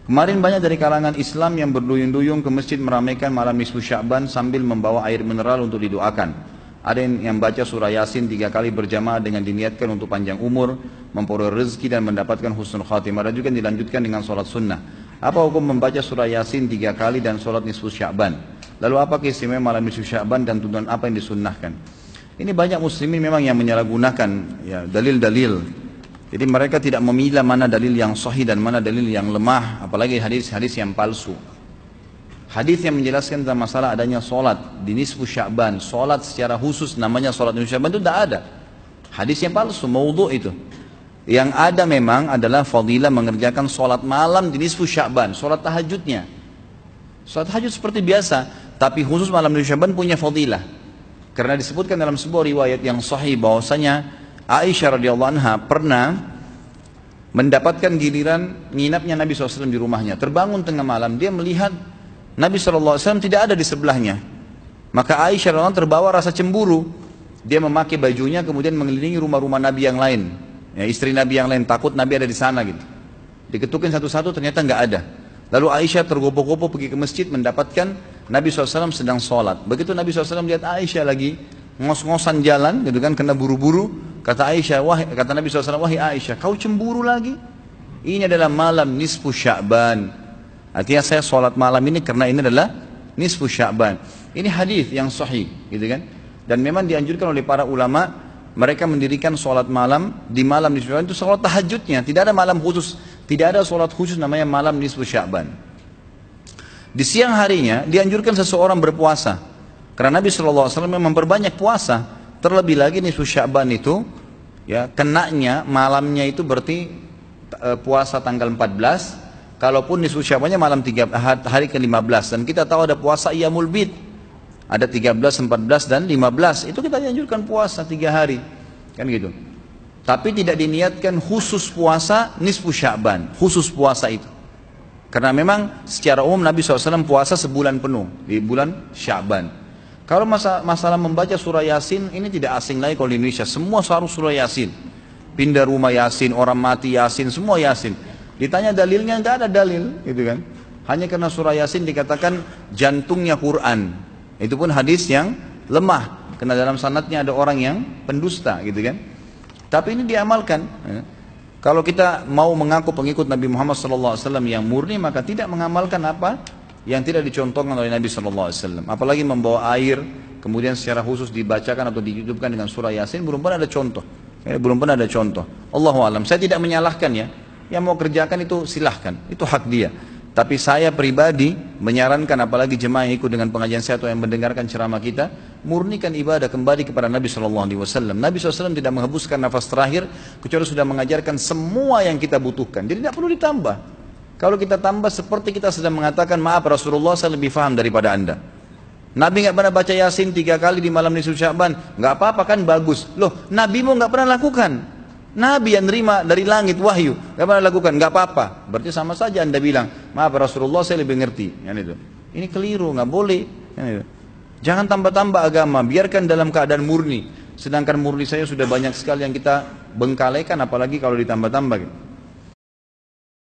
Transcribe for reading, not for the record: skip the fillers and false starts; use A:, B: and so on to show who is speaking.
A: Kemarin banyak dari kalangan Islam yang berduyun-duyung ke masjid meramaikan malam nisfu Sya'ban sambil membawa air mineral untuk didoakan. Ada yang baca surah Yasin 3 kali berjamaah dengan diniatkan untuk panjang umur, memperoleh rezeki dan mendapatkan husnul khatimah. Ada juga yang dilanjutkan dengan sholat sunnah. Apa hukum membaca surah Yasin 3 kali dan sholat nisfu Sya'ban? Lalu apa keistimewaan malam nisfu Sya'ban dan tuntunan apa yang disunnahkan? Ini banyak muslimin memang yang menyalahgunakan ya, dalil-dalil. Jadi mereka tidak memilah mana dalil yang sahih dan mana dalil yang lemah, apalagi hadis-hadis yang palsu. Hadis yang menjelaskan tentang masalah adanya solat di nisfu Sya'ban, solat secara khusus namanya solat nisfu Sya'ban itu tidak ada. Hadis yang palsu, maudhu' itu. Yang ada memang adalah fadilah mengerjakan solat malam di nisfu Sya'ban, solat tahajudnya. Solat tahajud seperti biasa, tapi khusus malam nisfu Sya'ban punya fadilah. Karena disebutkan dalam sebuah riwayat yang sahih bahwasanya Aisyah radhiyallahu anha pernah mendapatkan giliran nginapnya Nabi SAW di rumahnya. Terbangun tengah malam, dia melihat Nabi SAW tidak ada di sebelahnya. Maka Aisyah radhiyallahu anha terbawa rasa cemburu. Dia memakai bajunya kemudian mengelilingi rumah-rumah Nabi yang lain. Ya, istri Nabi yang lain takut Nabi ada di sana gitu. Diketukin satu-satu ternyata nggak ada. Lalu Aisyah tergopoh-gopoh pergi ke masjid mendapatkan Nabi SAW sedang sholat. Begitu Nabi SAW lihat Aisyah lagi ngos-ngosan jalan, gitu kan, kena buru-buru. Kata Nabi SAW, wahai Aisyah, kau cemburu lagi? Ini adalah malam nisfu Sya'ban. Artinya saya sholat malam ini karena ini adalah nisfu Sya'ban. Ini hadis yang sahih, gitu kan? Dan memang dianjurkan oleh para ulama, mereka mendirikan sholat malam di malam nisfu Sya'ban itu sholat tahajudnya. Tidak ada malam khusus, tidak ada sholat khusus namanya malam nisfu Sya'ban. Di siang harinya dianjurkan seseorang berpuasa. Karena Nabi SAW memperbanyak puasa, terlebih lagi nisfu Sya'ban itu, ya kenanya malamnya itu berarti puasa tanggal 14, kalaupun nisfu Sya'bannya malam hari ke-15, dan kita tahu ada puasa Iyamul Bid, ada 13, 14 dan 15, itu kita dianjurkan puasa 3 hari, kan gitu. Tapi tidak diniatkan khusus puasa nisfu Sya'ban, khusus puasa itu. Karena memang secara umum Nabi SAW puasa sebulan penuh, di bulan Sya'ban. Kalau masalah membaca surah Yasin, ini tidak asing lagi kalau di Indonesia. Semua harus surah Yasin. Pindah rumah Yasin, orang mati Yasin, semua Yasin. Ditanya dalilnya, nggak ada dalil, gitu kan. Hanya karena surah Yasin dikatakan jantungnya Quran. Itu pun hadis yang lemah. Karena dalam sanadnya ada orang yang pendusta, gitu kan. Tapi ini diamalkan. Kalau kita mau mengaku pengikut Nabi Muhammad SAW yang murni, maka tidak mengamalkan apa yang tidak dicontohkan oleh Nabi SAW. Apalagi membawa air, kemudian secara khusus dibacakan atau dihidupkan dengan surah Yasin, belum pernah ada contoh. Belum pernah ada contoh. Allahu a'lam. Saya tidak menyalahkan ya. Yang mau kerjakan itu silahkan, itu hak dia. Tapi saya pribadi menyarankan, apalagi jemaah yang ikut dengan pengajian saya atau yang mendengarkan ceramah kita, murnikan ibadah kembali kepada Nabi SAW. Nabi SAW tidak menghembuskan nafas terakhir kecuali sudah mengajarkan semua yang kita butuhkan. Jadi tidak perlu ditambah. Kalau kita tambah seperti kita sedang mengatakan, maaf Rasulullah saya lebih faham daripada anda. Nabi nggak pernah baca Yasin 3 kali di malam nisfu Sya'ban, nggak apa-apa kan, bagus. Loh, Nabi mau nggak pernah lakukan. Nabi yang nerima dari langit wahyu nggak pernah lakukan, nggak apa-apa. Berarti sama saja anda bilang, maaf Rasulullah saya lebih ngerti. Kan itu. Ini keliru, nggak boleh. Kan itu. Jangan tambah-tambah agama, biarkan dalam keadaan murni. Sedangkan murni saya sudah banyak sekali yang kita bengkalekan, apalagi kalau ditambah-tambah. Gitu.